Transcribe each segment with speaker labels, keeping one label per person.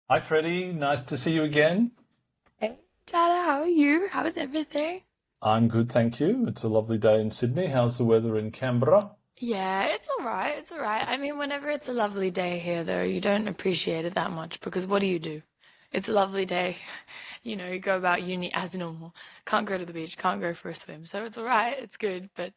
Speaker 1: Hi, Freddie. Nice to see you again.
Speaker 2: Hey, Tara, how are you? How is everything?
Speaker 1: I'm good, thank you. It's a lovely day in Sydney. How's the weather in Canberra?
Speaker 2: Yeah, it's all right. It's all right. I mean, whenever it's a lovely day here, though, you don't appreciate it that much because what do? It's a lovely day. You go about uni as normal. Can't go to the beach, can't go for a swim. So it's all right. It's good, but,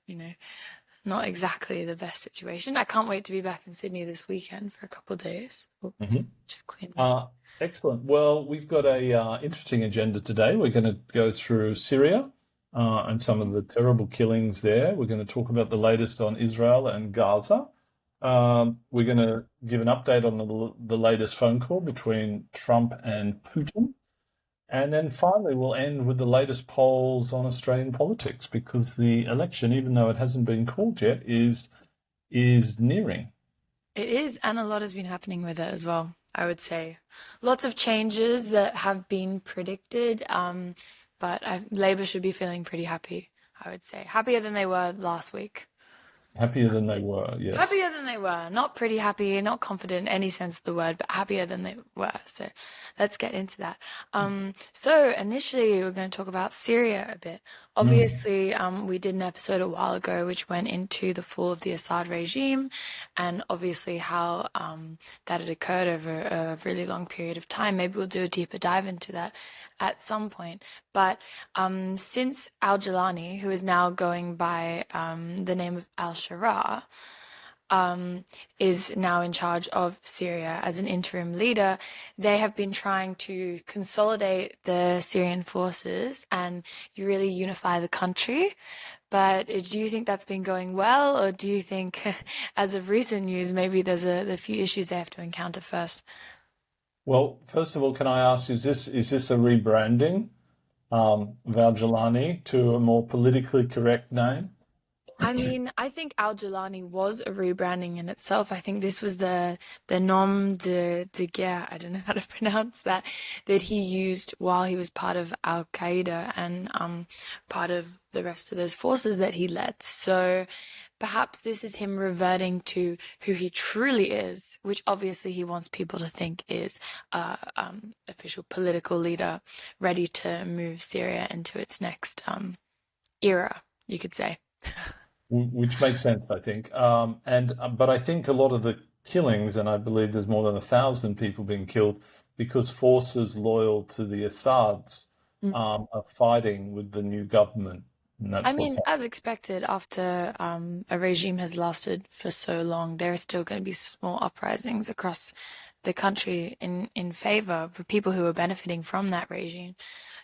Speaker 2: not exactly the best situation. I can't wait to be back in Sydney this weekend for a couple of days. Oh,
Speaker 1: hmm
Speaker 2: just clean that.
Speaker 1: Uh, Excellent. Well, we've got a interesting agenda today. We're going to go through Syria and some of the terrible killings there. We're going to talk about the latest on Israel and Gaza. We're going to give an update on the latest phone call between Trump and Putin. And then finally, we'll end with the latest polls on Australian politics because the election, even though it hasn't been called yet, is nearing.
Speaker 2: It is, and a lot has been happening with it as well, I would say. Lots of changes that have been predicted, but Labour should be feeling pretty happy, I would say. Happier than they were last week.
Speaker 1: Happier than they were, yes.
Speaker 2: Happier than they were. Not pretty happy, not confident in any sense of the word, but happier than they were. So let's get into that. So initially we're going to talk about Syria a bit.
Speaker 1: Mm.
Speaker 2: Obviously, we did an episode a while ago which went into the fall of the Assad regime and obviously how that had occurred over a really long period of time. Maybe we'll do a deeper dive into that at some point. But since Al-Jilani, who is now going by the name of al-Sharaa, um, is now in charge of Syria as an interim leader, they have been trying to consolidate the Syrian forces and really unify the country. But do you think that's been going well, or do you think, as of recent news, maybe there's a few issues they have to encounter first?
Speaker 1: Well, first of all, can I ask, is this a rebranding, Val to a more politically correct name?
Speaker 2: I mean, I think Al Jilani was a rebranding in itself. I think this was the nom de guerre. I don't know how to pronounce that, that he used while he was part of Al Qaeda and part of the rest of those forces that he led. So perhaps this is him reverting to who he truly is, which obviously he wants people to think is official political leader ready to move Syria into its next era, you could say.
Speaker 1: Which makes sense, I think. But I think a lot of the killings, and I believe there's more than 1,000 people being killed because forces loyal to the Assads are fighting with the new government, and
Speaker 2: I
Speaker 1: that's what's
Speaker 2: mean, as expected, after a regime has lasted for so long, there are still going to be small uprisings across the country in favor of people who are benefiting from that regime.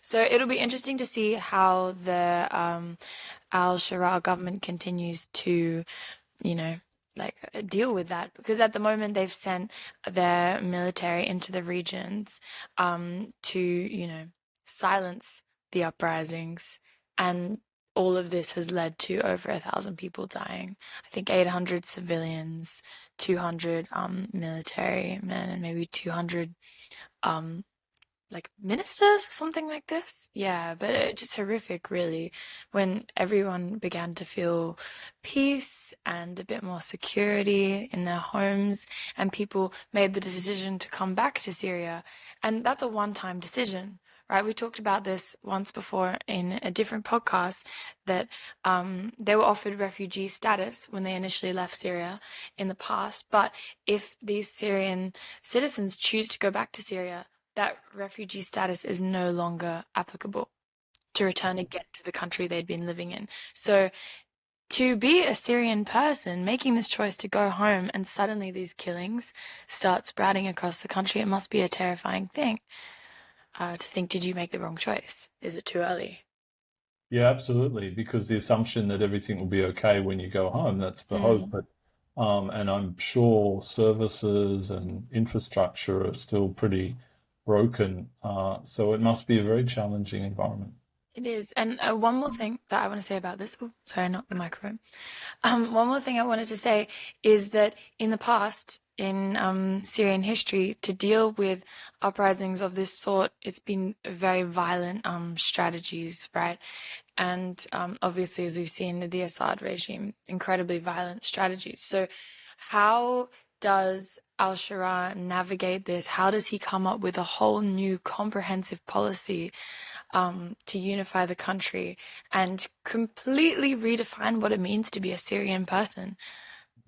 Speaker 2: So it'll be interesting to see how the al-Sharaa government continues to, you know, deal with that because at the moment they've sent their military into the regions to, silence the uprisings, and all of this has led to over 1,000 people dying. I think 800 civilians, 200 military men, and maybe 200 um, like ministers, something like this. Yeah, but it just horrific, really, when everyone began to feel peace and a bit more security in their homes, and people made the decision to come back to Syria. And that's a one-time decision. Right, we talked about this once before in a different podcast that they were offered refugee status when they initially left Syria in the past. But if these Syrian citizens choose to go back to Syria, that refugee status is no longer applicable to return again to the country they'd been living in. So to be a Syrian person making this choice to go home and suddenly these killings start sprouting across the country, it must be a terrifying thing to think, did you make the wrong choice? Is it too early?
Speaker 1: Yeah, absolutely. Because the assumption that everything will be okay when you go home, that's the hope.
Speaker 2: Mm.
Speaker 1: And I'm sure services and infrastructure are still pretty broken. So it must be a very challenging environment.
Speaker 2: It is. And one more thing that I want to say about this. Oh, sorry, not the microphone. One more thing I wanted to say is that in the past, in Syrian history, to deal with uprisings of this sort, it's been very violent strategies, right? And obviously, as we've seen in the Assad regime, incredibly violent strategies. So, how does al-Sharaa navigate this? How does he come up with a whole new comprehensive policy to unify the country and completely redefine what it means to be a Syrian person?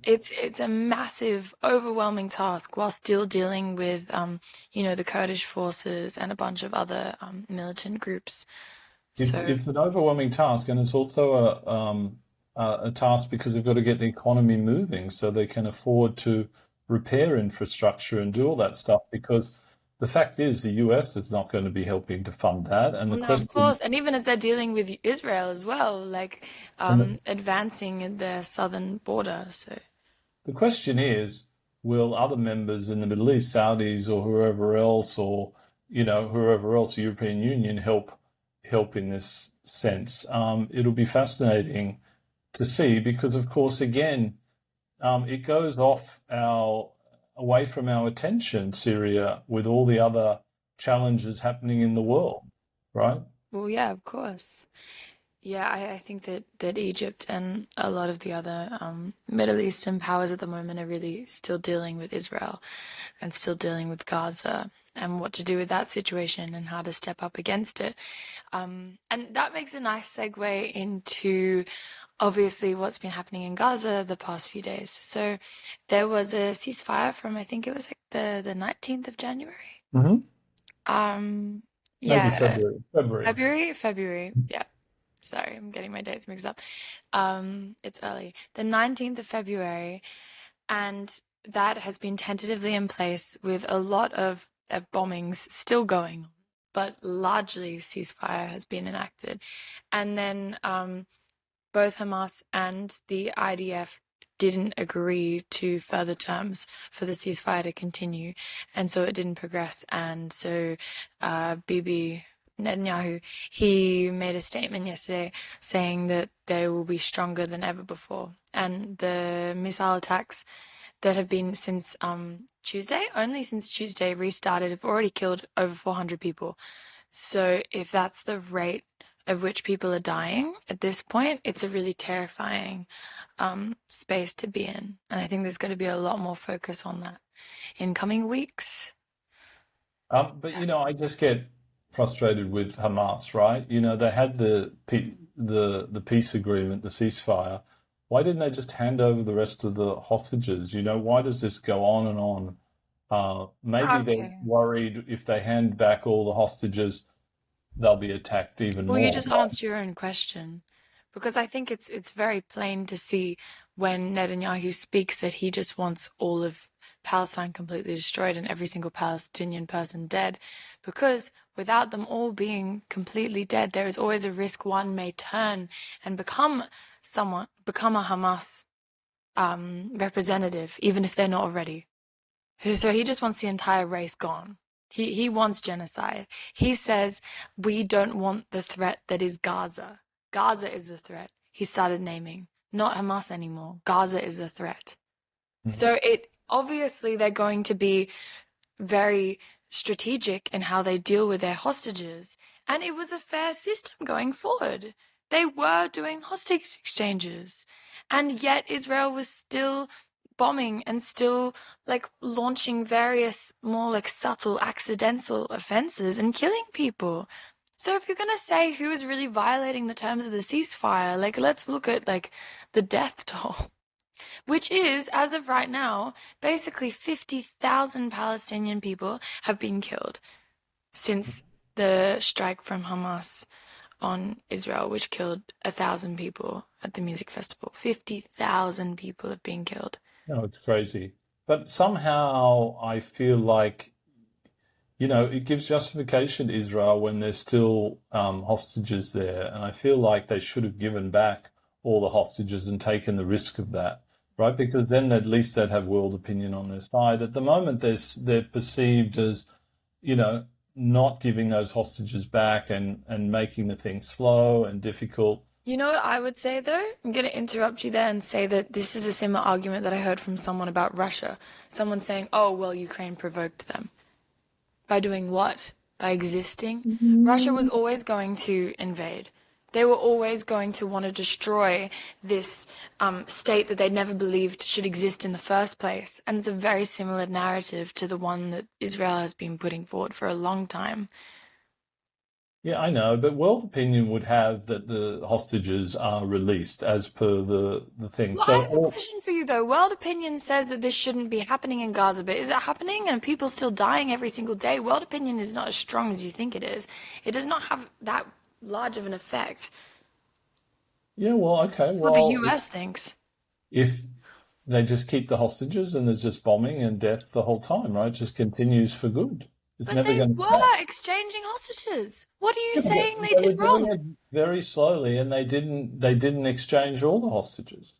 Speaker 2: It's a massive, overwhelming task while still dealing with, the Kurdish forces and a bunch of other militant groups. So,
Speaker 1: It's an overwhelming task, and it's also a task because they've got to get the economy moving so they can afford to repair infrastructure and do all that stuff. Because the fact is, the US is not going to be helping to fund that, and the
Speaker 2: well, no, of
Speaker 1: question
Speaker 2: course, and even as they're dealing with Israel as well, like
Speaker 1: and the,
Speaker 2: advancing in their southern border. So,
Speaker 1: the question is, will other members in the Middle East, Saudis or whoever else, or whoever else, the European Union, help in this sense? It'll be fascinating to see because, of course, again, it goes away from our attention, Syria, with all the other challenges happening in the world, right?
Speaker 2: well, yeah, of course. Yeah, I think that Egypt and a lot of the other Middle Eastern powers at the moment are really still dealing with Israel and still dealing with Gaza and what to do with that situation and how to step up against it. And that makes a nice segue into obviously what's been happening in Gaza the past few days. So there was a ceasefire from I think it was like the 19th of January.
Speaker 1: Hmm.
Speaker 2: Um,
Speaker 1: Maybe
Speaker 2: yeah,
Speaker 1: February. February.
Speaker 2: February. Yeah. Sorry, I'm getting my dates mixed up. It's early. The 19th of February, and that has been tentatively in place with a lot of bombings still going on, but largely ceasefire has been enacted. And then both Hamas and the IDF didn't agree to further terms for the ceasefire to continue, and so it didn't progress. And so Bibi Netanyahu, he made a statement yesterday saying that they will be stronger than ever before. And the missile attacks that have been since Tuesday, only since Tuesday restarted, have already killed over 400 people. So if that's the rate of which people are dying at this point, it's a really terrifying space to be in. And I think there's going to be a lot more focus on that in coming weeks.
Speaker 1: But I just get frustrated with Hamas, right? They had the peace agreement, the ceasefire. Why didn't they just hand over the rest of the hostages? Why does this go on and on? Maybe they're
Speaker 2: Okay.
Speaker 1: worried if they hand back all the hostages, they'll be attacked even
Speaker 2: Well, you
Speaker 1: more.
Speaker 2: just answered your own question because I think it's very plain to see when Netanyahu speaks that he just wants all of Palestine completely destroyed and every single Palestinian person dead, because without them all being completely dead, there is always a risk one may turn and become a Hamas representative, even if they're not already. So he just wants the entire race gone. He wants genocide. He says we don't want the threat that is Gaza. Gaza is the threat. He started naming, not Hamas anymore. Gaza is the threat.
Speaker 1: Mhm.
Speaker 2: So it obviously they're going to be very strategic in how they deal with their hostages. And it was a fair system going forward. They were doing hostage exchanges. And yet Israel was still bombing and still like launching various more like subtle accidental offenses and killing people. So if you're gonna say who is really violating the terms of the ceasefire, like let's look at like the death toll, which is, as of right now, basically 50,000 Palestinian people have been killed since the strike from Hamas on Israel, which killed 1,000 people at the music festival. 50,000 people have been killed.
Speaker 1: No, it's crazy. But somehow I feel like, it gives justification to Israel when there's still hostages there. And I feel like they should have given back all the hostages and taken the risk of that, right? Because then at least they'd have world opinion on their side. At the moment, they're perceived as, you know, not giving those hostages back and making the thing slow and difficult.
Speaker 2: You know what I would say though? I'm going to interrupt you there and say that this is a similar argument that I heard from someone about Russia. Someone saying, oh, well, Ukraine provoked them. By doing what? By existing? Russia was always going to invade. They were always going to want to destroy this state that they never believed should exist in the first place. And it's a very similar narrative to the one that Israel has been putting forward for a long time.
Speaker 1: Yeah, I know, but world opinion would have that the hostages are released as per the thing.
Speaker 2: Well, I
Speaker 1: So,
Speaker 2: have a question for you though. World opinion says that this shouldn't be happening in Gaza, but is it happening and are people still dying every single day? World opinion is not as strong as you think it is. It does not have that large of an effect.
Speaker 1: yeah, well, okay,
Speaker 2: That's what the
Speaker 1: well,
Speaker 2: US thinks.
Speaker 1: if they just keep the hostages and there's just bombing and death the whole time, right? It just continues for good. It's
Speaker 2: But
Speaker 1: never
Speaker 2: they
Speaker 1: going to stop.
Speaker 2: were exchanging hostages. What are you
Speaker 1: Yeah, but
Speaker 2: saying they
Speaker 1: they were
Speaker 2: did
Speaker 1: doing
Speaker 2: wrong?
Speaker 1: it very slowly, and they didn't exchange all the hostages.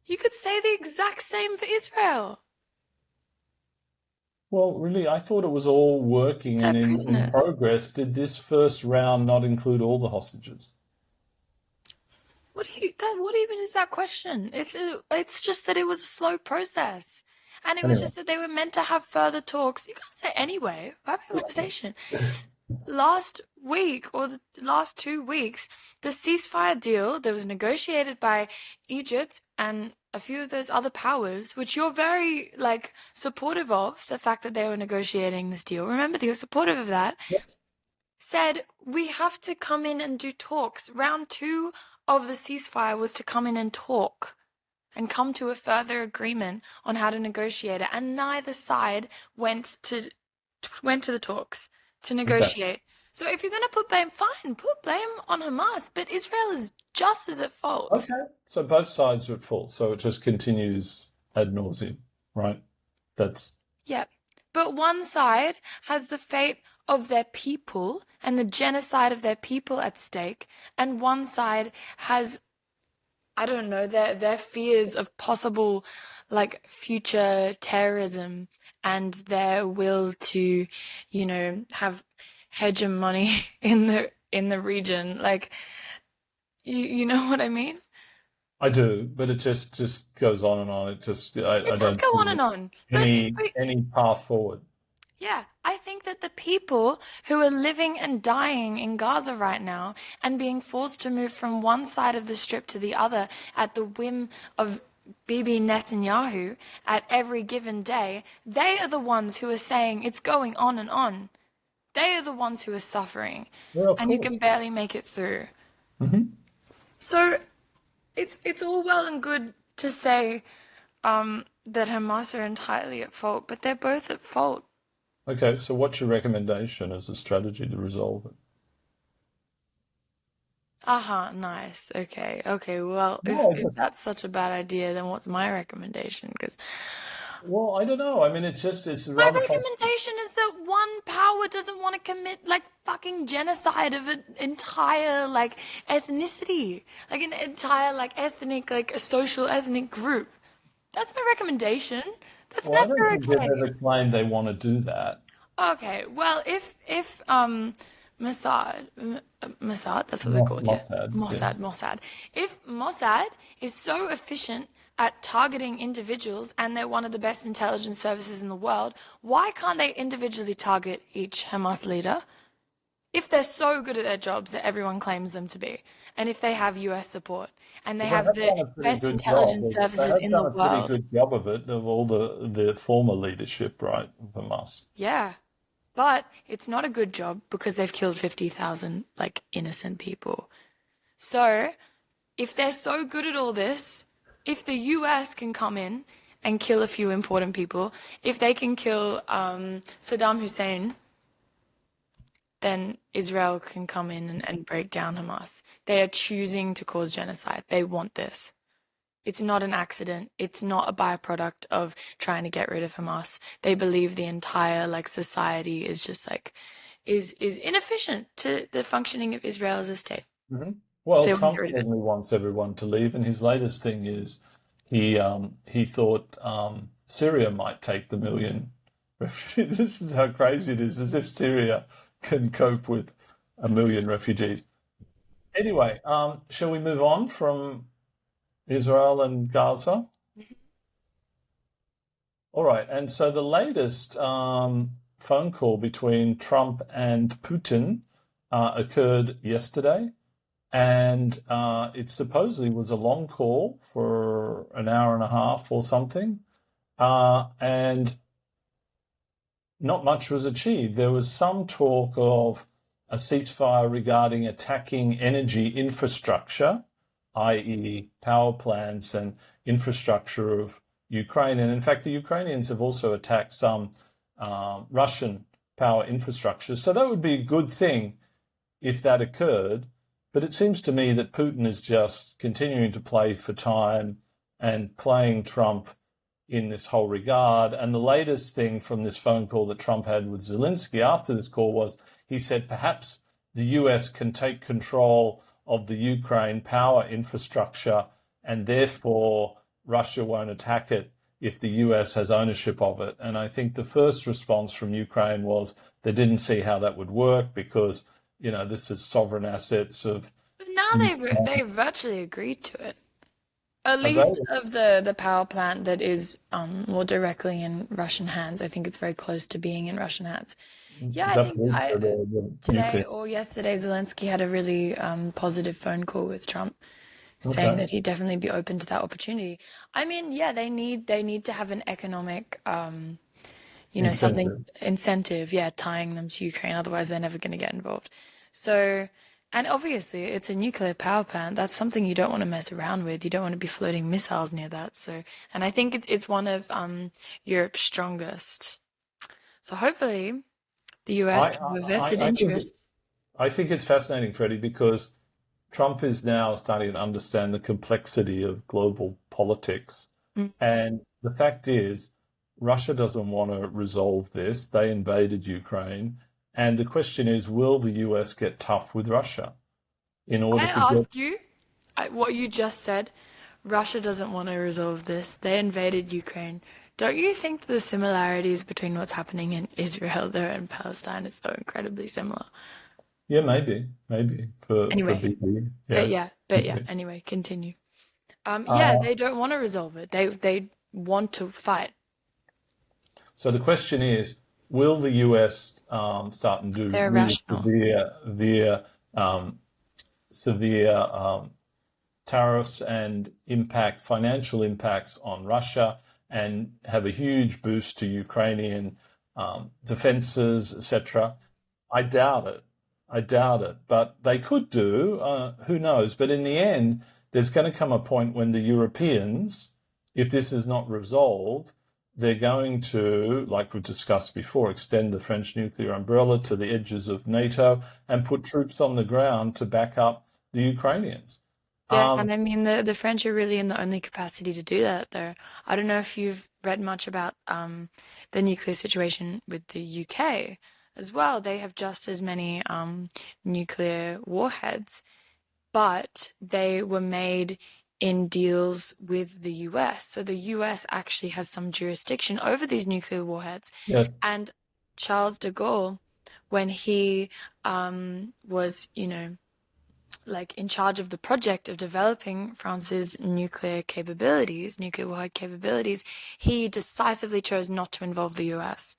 Speaker 2: You could say the exact same for Israel.
Speaker 1: Well, really, I thought it was all working
Speaker 2: They're
Speaker 1: and in
Speaker 2: prisoners.
Speaker 1: progress. Did this first round not include all the hostages?
Speaker 2: What even is that question? It's just that it was a slow process. And it was
Speaker 1: Anyway,
Speaker 2: just that they were meant to have further talks. You can't say anyway. We're having a conversation. Last week or the last 2 weeks, the ceasefire deal that was negotiated by Egypt and a few of those other powers, which you're very supportive of, the fact that they were negotiating this deal. Remember that you're supportive of that, said we have to come in and do talks. Round two of the ceasefire was to come in and talk and come to a further agreement on how to negotiate it. And neither side went to the talks to
Speaker 1: okay,
Speaker 2: negotiate. So if you're going to put blame, fine, put blame on Hamas, but Israel is just as at fault.
Speaker 1: okay. So both sides are at fault. So it just continues ad nauseum, right? That's
Speaker 2: Yeah. But one side has the fate of their people and the genocide of their people at stake, and one side has, I don't know, their fears of possible future terrorism and their will to, have hegemony in the region. You know what I mean?
Speaker 1: I do, but it just goes on and on. It just I
Speaker 2: It does
Speaker 1: don't
Speaker 2: go on
Speaker 1: see
Speaker 2: and on. But
Speaker 1: any path forward.
Speaker 2: yeah, I think that the people who are living and dying in Gaza right now and being forced to move from one side of the strip to the other at the whim of Bibi Netanyahu at every given day, they are the ones who are saying it's going on and on. They are the ones who are suffering,
Speaker 1: Yeah, of
Speaker 2: and you can
Speaker 1: course.
Speaker 2: barely make it through.
Speaker 1: Hmm.
Speaker 2: So it's all well and good to say that Hamas are entirely at fault, but they're both at fault.
Speaker 1: Okay, so what's your recommendation as a strategy to resolve it?
Speaker 2: Aha, nice. Okay, okay. Well, if
Speaker 1: No,
Speaker 2: if that's such a bad idea, then what's my recommendation? Because
Speaker 1: well, I don't know. I mean, it's
Speaker 2: my
Speaker 1: rather fun.
Speaker 2: recommendation is that one power doesn't want to commit fucking genocide of an entire ethnicity, an entire ethnic a social ethnic group. That's my recommendation. That's
Speaker 1: Well, I don't
Speaker 2: never
Speaker 1: think they've
Speaker 2: okay.
Speaker 1: ever claimed they want to do that.
Speaker 2: Okay, well, if Mossad, that's what they're called, yeah,
Speaker 1: Mossad,
Speaker 2: Mossad,
Speaker 1: yes.
Speaker 2: Mossad. If Mossad is so efficient at targeting individuals and they're one of the best intelligence services in the world, why can't they individually target each Hamas leader? If they're so good at their jobs that everyone claims them to be, and if they have US support, and they
Speaker 1: Well, they
Speaker 2: have
Speaker 1: have
Speaker 2: the
Speaker 1: done a pretty
Speaker 2: best
Speaker 1: good job.
Speaker 2: intelligence
Speaker 1: They
Speaker 2: services
Speaker 1: have
Speaker 2: in the
Speaker 1: done a pretty
Speaker 2: world,
Speaker 1: good job of it, of all the former leadership, right, of Hamas.
Speaker 2: yeah. But it's not a good job because they've killed 50,000 innocent people. So, if they're so good at all this, if the US can come in and kill a few important people, if they can kill Saddam Hussein, then Israel can come in and break down Hamas. They are choosing to cause genocide. They want this. It's not an accident. It's not a byproduct of trying to get rid of Hamas. They believe the entire society is just is inefficient to the functioning of Israel as a state.
Speaker 1: Hmm.
Speaker 2: So
Speaker 1: Well,
Speaker 2: they want to
Speaker 1: Trump
Speaker 2: get rid of it.
Speaker 1: certainly wants everyone to leave, and his latest thing is he thought Syria might take the million refugees. This is how crazy it is, as if Syria can cope with a million refugees. Anyway, shall we move on from Israel and Gaza? All right, and so the latest phone call between Trump and Putin occurred yesterday. and it supposedly was a long call for an hour and a half or something, and not much was achieved. There was some talk of a ceasefire regarding attacking energy infrastructure, i.e., power plants and infrastructure of Ukraine. And in fact, the Ukrainians have also attacked some Russian power infrastructure. So that would be a good thing if that occurred. But it seems to me that Putin is just continuing to play for time and playing Trump in this whole regard. And the latest thing from this phone call that Trump had with Zelensky after this call was he said perhaps the US can take control of the Ukraine power infrastructure and therefore Russia won't attack it if the US has ownership of it. And I think the first response from Ukraine was they didn't see how that would work because, this is sovereign assets of
Speaker 2: But now
Speaker 1: Ukraine.
Speaker 2: they virtually agreed to it. At
Speaker 1: Are they
Speaker 2: least of the power plant that is more directly in Russian hands. I think it's very close to being in Russian hands. Yeah, I think
Speaker 1: Zaporizhzhia,
Speaker 2: I
Speaker 1: the
Speaker 2: today
Speaker 1: nuclear?
Speaker 2: or yesterday Zelensky had a really positive phone call with Trump, saying
Speaker 1: Okay.
Speaker 2: that he'd definitely be open to that opportunity. I mean, yeah, they need to have an economic something
Speaker 1: Incentive.
Speaker 2: incentive, yeah, tying them to Ukraine. Otherwise, they're never going to get involved. So, and obviously, it's a nuclear power plant. That's something you don't want to mess around with. You don't want to be floating missiles near that. So, and I think it's one of Europe's strongest. So hopefully, the US
Speaker 1: I,
Speaker 2: can have a
Speaker 1: I,
Speaker 2: vested
Speaker 1: I think
Speaker 2: interest.
Speaker 1: I think it's fascinating, Freddie, because Trump is now starting to understand the complexity of global politics.
Speaker 2: Mm.
Speaker 1: And the fact is, Russia doesn't want to resolve this. They invaded Ukraine. And the question is, will the US get tough with Russia in
Speaker 2: May
Speaker 1: order to
Speaker 2: I
Speaker 1: get,
Speaker 2: ask you what you just said? Russia doesn't want to resolve this. They invaded Ukraine. Don't you think the similarities between what's happening in Israel there and Palestine is so incredibly similar?
Speaker 1: yeah, maybe for
Speaker 2: Anyway,
Speaker 1: BP.
Speaker 2: but
Speaker 1: Yeah.
Speaker 2: yeah, but yeah.
Speaker 1: Okay.
Speaker 2: Anyway, continue. Yeah,
Speaker 1: Uh,
Speaker 2: they don't want to resolve it. They want to fight.
Speaker 1: so the question is, will the US start and do
Speaker 2: They're
Speaker 1: really
Speaker 2: irrational.
Speaker 1: um, severe tariffs and financial impacts on Russia, and have a huge boost to Ukrainian defenses, etc. I doubt it. I doubt it. But they could do. Who knows? But in the end, there's going to come a point when the Europeans, if this is not resolved, they're going to, like we've discussed before, extend the French nuclear umbrella to the edges of NATO and put troops on the ground to back up the Ukrainians.
Speaker 2: Yeah,
Speaker 1: Um,
Speaker 2: and I mean the French are really in the only capacity to do that, though. I don't know if you've read much about the nuclear situation with the UK as well. They have just as many nuclear warheads, but they were made in deals with the US. So the US actually has some jurisdiction over these nuclear warheads.
Speaker 1: yeah,
Speaker 2: And Charles de Gaulle, when he was, like in charge of the project of developing France's nuclear warhead capabilities, he decisively chose not to involve the US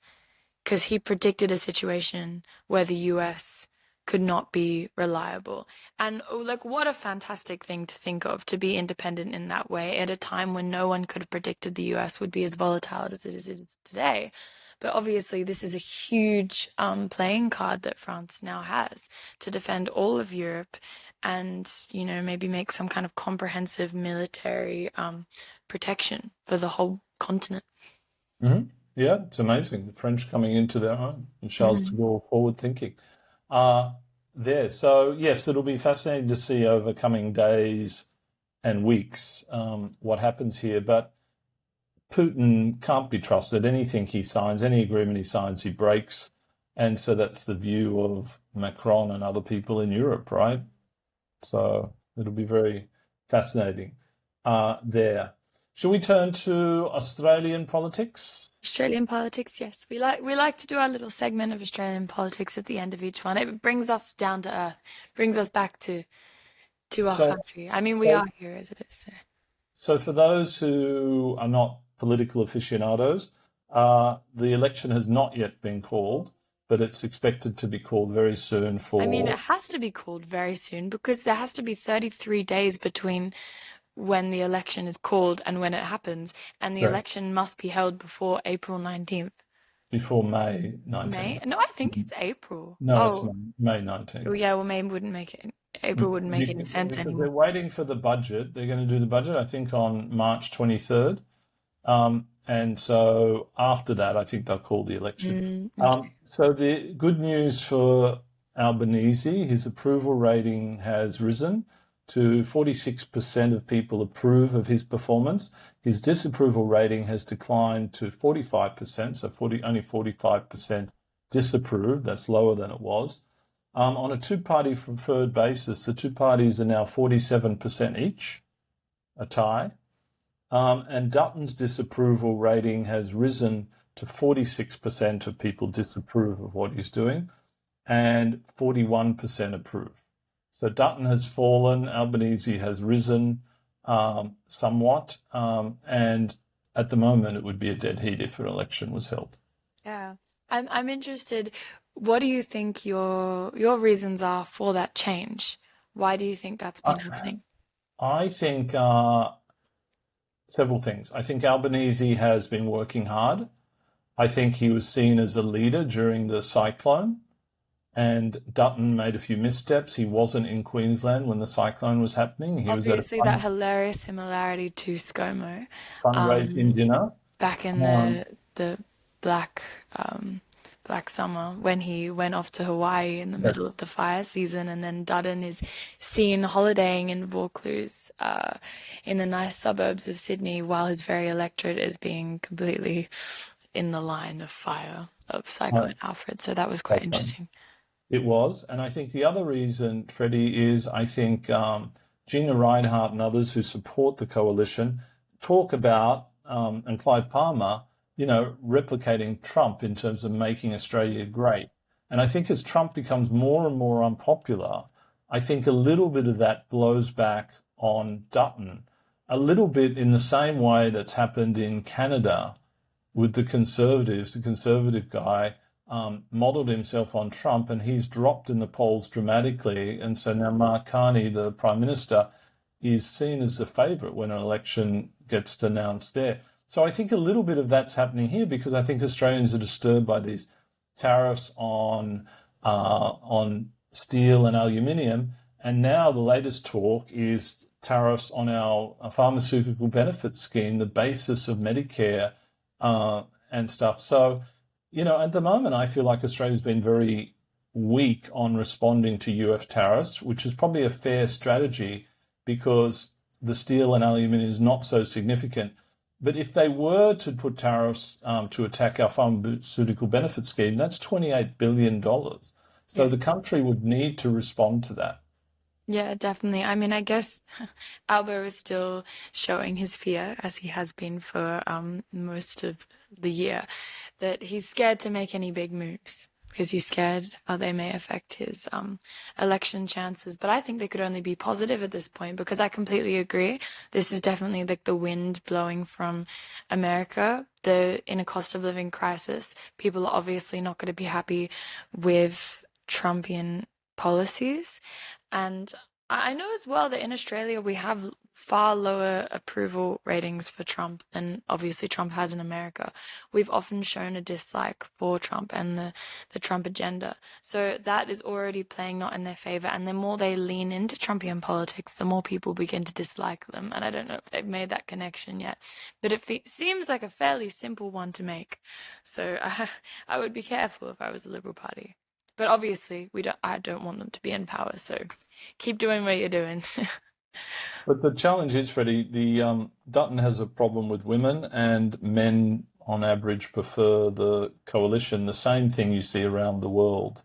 Speaker 2: because he predicted a situation where the US could not be reliable. And oh, like, what a fantastic thing to think of, to be independent in that way at a time when no one could have predicted the US would be as volatile as it is today. But obviously, this is a huge playing card that France now has to defend all of Europe and, maybe make some kind of comprehensive military protection for the whole continent.
Speaker 1: yeah, it's amazing. The French coming into their own and Charles de
Speaker 2: Mhm.
Speaker 1: Gaulle forward thinking. Uh, there. So, yes, it'll be fascinating to see over coming days and weeks what happens here. But Putin can't be trusted. Anything he signs, any agreement he signs, he breaks. And so that's the view of Macron and other people in Europe, right? So it'll be very fascinating there. Shall we turn to Australian politics?
Speaker 2: Australian politics, yes. We like to do our little segment of Australian politics at the end of each one. It brings us down to earth, brings us back to our
Speaker 1: So,
Speaker 2: country. I mean, we
Speaker 1: so,
Speaker 2: are here as it is. So.
Speaker 1: so for those who are not political aficionados, the election has not yet been called. but it's expected to be called very soon
Speaker 2: I mean,
Speaker 1: for.
Speaker 2: it has to be called very soon because there has to be 33 days between when the election is called and when it happens, and the
Speaker 1: Correct.
Speaker 2: election must be held before April 19th.
Speaker 1: Before May
Speaker 2: May?
Speaker 1: 19th.
Speaker 2: No, I think
Speaker 1: Mhm.
Speaker 2: it's April.
Speaker 1: No, it's
Speaker 2: Oh,
Speaker 1: May
Speaker 2: oh
Speaker 1: 19th.
Speaker 2: yeah, well, May wouldn't make it. April wouldn't make any sense
Speaker 1: Because they're
Speaker 2: anymore.
Speaker 1: waiting for the budget. They're going to do the budget, I think, on March 23rd. And so after that, I think they'll call the election.
Speaker 2: Okay.
Speaker 1: So the good news for Albanese, his approval rating has risen to 46% of people approve of his performance. His disapproval rating has declined to 45%, so only 45% disapprove. That's lower than it was. On a two-party preferred basis, the two parties are now 47% each, a tie. And Dutton's disapproval rating has risen to 46% of people disapprove of what he's doing and 41% approve. So Dutton has fallen, Albanese has risen somewhat, and at the moment it would be a dead heat if an election was held.
Speaker 2: Yeah. I'm interested. What do you think your reasons are for that change? Why do you think that's been
Speaker 1: I,
Speaker 2: happening?
Speaker 1: I think several things. I think Albanese has been working hard. I think he was seen as a leader during the cyclone, and Dutton made a few missteps. He wasn't in Queensland when the cyclone was happening. He was at a
Speaker 2: Obviously, that hilarious similarity to ScoMo,
Speaker 1: fundraising
Speaker 2: um,
Speaker 1: dinner.
Speaker 2: back in
Speaker 1: Um,
Speaker 2: the Black Black Summer when he went off to Hawaii in the
Speaker 1: yes,
Speaker 2: middle of the fire season, and then Dutton is seen holidaying in Vaucluse, in the nice suburbs of Sydney, while his very electorate is being completely in the line of fire of
Speaker 1: uh,
Speaker 2: Cyclone Alfred. So that was quite
Speaker 1: that's right.
Speaker 2: interesting.
Speaker 1: It was. And I think the other reason, Freddie, is I think Gina Reinhardt and others who support the coalition talk about, and Clive Palmer, replicating Trump in terms of making Australia great. And I think as Trump becomes more and more unpopular, I think a little bit of that blows back on Dutton, a little bit in the same way that's happened in Canada with the Conservatives. The Conservative guy modelled himself on Trump, and he's dropped in the polls dramatically. And so now Mark Carney, the Prime Minister, is seen as the favourite when an election gets announced there. So I think a little bit of that's happening here because I think Australians are disturbed by these tariffs on steel and aluminium, and now the latest talk is tariffs on our pharmaceutical benefit scheme, the basis of Medicare and stuff. So, at the moment, I feel like Australia's been very weak on responding to US tariffs, which is probably a fair strategy because the steel and aluminium is not so significant. But if they were to put tariffs to attack our pharmaceutical benefit scheme, that's $28 billion. So
Speaker 2: Yeah.
Speaker 1: the country would need to respond to that.
Speaker 2: Yeah, definitely. I mean, I guess Albo is still showing his fear, as he has been for most of the year, that he's scared to make any big moves because he's scared how they may affect his election chances. But I think they could only be positive at this point because I completely agree. This is definitely like the wind blowing from America. In a cost of living crisis, people are obviously not going to be happy with Trumpian policies. And I know as well that in Australia we have far lower approval ratings for Trump than obviously Trump has in America. We've often shown a dislike for Trump and the Trump agenda. So that is already playing not in their favor. And the more they lean into Trumpian politics, the more people begin to dislike them. And I don't know if they've made that connection yet, but it seems like a fairly simple one to make. So I would be careful if I was a Liberal Party. But obviously, I don't want them to be in power, so keep doing what you're doing.
Speaker 1: But the challenge is, Freddie, the Dutton has a problem with women, and men on average prefer the coalition. The same thing you see around the world.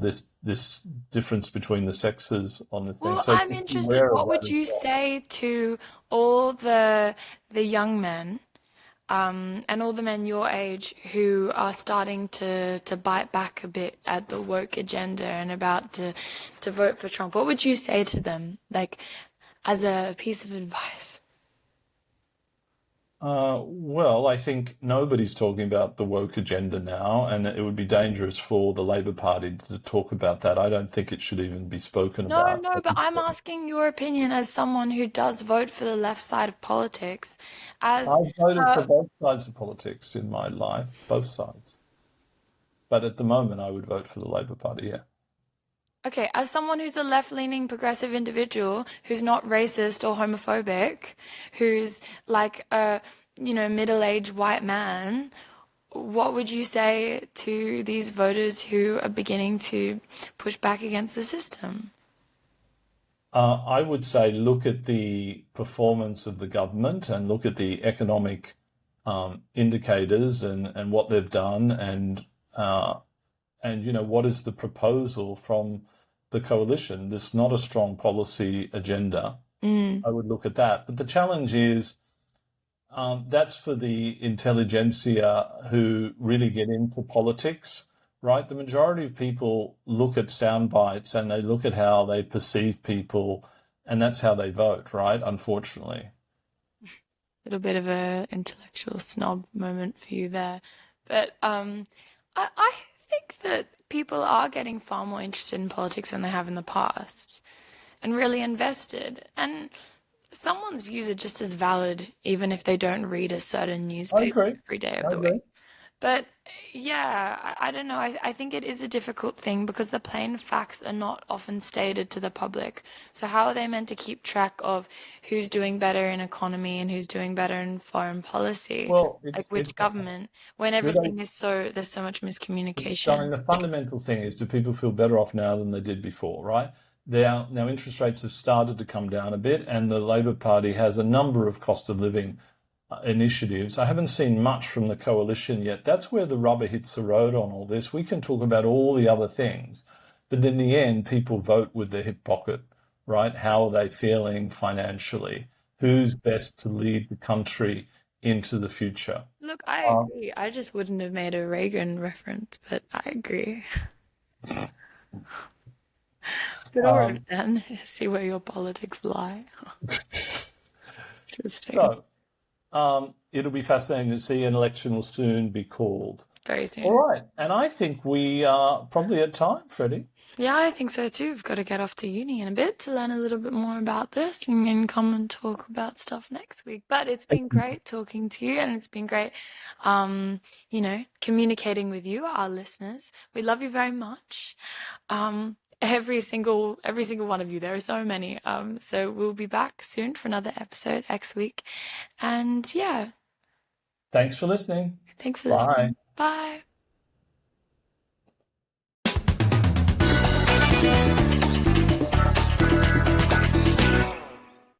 Speaker 1: This difference between the sexes on this thing.
Speaker 2: Well,
Speaker 1: So
Speaker 2: I'm
Speaker 1: just be
Speaker 2: interested.
Speaker 1: aware of
Speaker 2: What
Speaker 1: that
Speaker 2: would
Speaker 1: as
Speaker 2: you
Speaker 1: well.
Speaker 2: say to all the young men, and all the men your age who are starting to bite back a bit at the woke agenda and about to vote for Trump? What would you say to them, like as a piece of advice?
Speaker 1: Well, I think nobody's talking about the woke agenda now, and it would be dangerous for the Labor Party to talk about that. I don't think it should even be spoken
Speaker 2: No,
Speaker 1: about.
Speaker 2: no, but I'm asking your opinion as someone who does vote for the left side of politics. As
Speaker 1: I've voted for
Speaker 2: uh,
Speaker 1: both sides of politics in my life, both sides. But at the moment, I would vote for the Labor Party, yeah.
Speaker 2: okay, as someone who's a left-leaning progressive individual who's not racist or homophobic, who's like a, middle-aged white man, what would you say to these voters who are beginning to push back against the system?
Speaker 1: I would say look at the performance of the government and look at the economic indicators and what they've done and what is the proposal from the coalition. There's not a strong policy agenda.
Speaker 2: Mm.
Speaker 1: I would look at that. But the challenge is that's for the intelligentsia who really get into politics, right? The majority of people look at sound bites and they look at how they perceive people, and that's how they vote, right? Unfortunately.
Speaker 2: Little bit of a intellectual snob moment for you there. But I think that people are getting far more interested in politics than they have in the past and really invested. And someone's views are just as valid even if they don't read a certain
Speaker 1: I
Speaker 2: newspaper
Speaker 1: agree.
Speaker 2: every day of
Speaker 1: I
Speaker 2: the week.
Speaker 1: agree.
Speaker 2: But yeah, I don't know. I think it is a difficult thing because the plain facts are not often stated to the public. So how are they meant to keep track of who's doing better in economy and who's doing better in foreign policy?
Speaker 1: Well,
Speaker 2: Like
Speaker 1: it's
Speaker 2: which government, when
Speaker 1: good.
Speaker 2: everything is there's so much
Speaker 1: I mean,
Speaker 2: miscommunication.
Speaker 1: the fundamental thing is, do people feel better off now than they did before, right? Now interest rates have started to come down a bit, and the Labor Party has a number of cost of living initiatives. I haven't seen much from the coalition yet. That's where the rubber hits the road on all this. We can talk about all the other things, but in the end, people vote with their hip pocket, right? How are they feeling financially? Who's best to lead the country into the future?
Speaker 2: Look, I
Speaker 1: Uh,
Speaker 2: agree. I just wouldn't have made a Reagan reference, but I agree. But all right
Speaker 1: um,
Speaker 2: then, see where your politics lie. Interesting.
Speaker 1: so, it'll be fascinating to see. An election will soon be called.
Speaker 2: Very
Speaker 1: All
Speaker 2: soon.
Speaker 1: right. And I think we are probably at time, Freddie.
Speaker 2: Yeah, I think so too. We've got to get off to uni in a bit to learn a little bit more about this and then come and talk about stuff next week. But it's been great talking to you and it's been great, communicating with you, our listeners. We love you very much. Every single one of you. There are so many. So we'll be back soon for another episode next week. And yeah,
Speaker 1: Thanks for listening.
Speaker 2: thanks for
Speaker 1: Bye.
Speaker 2: listening. Bye.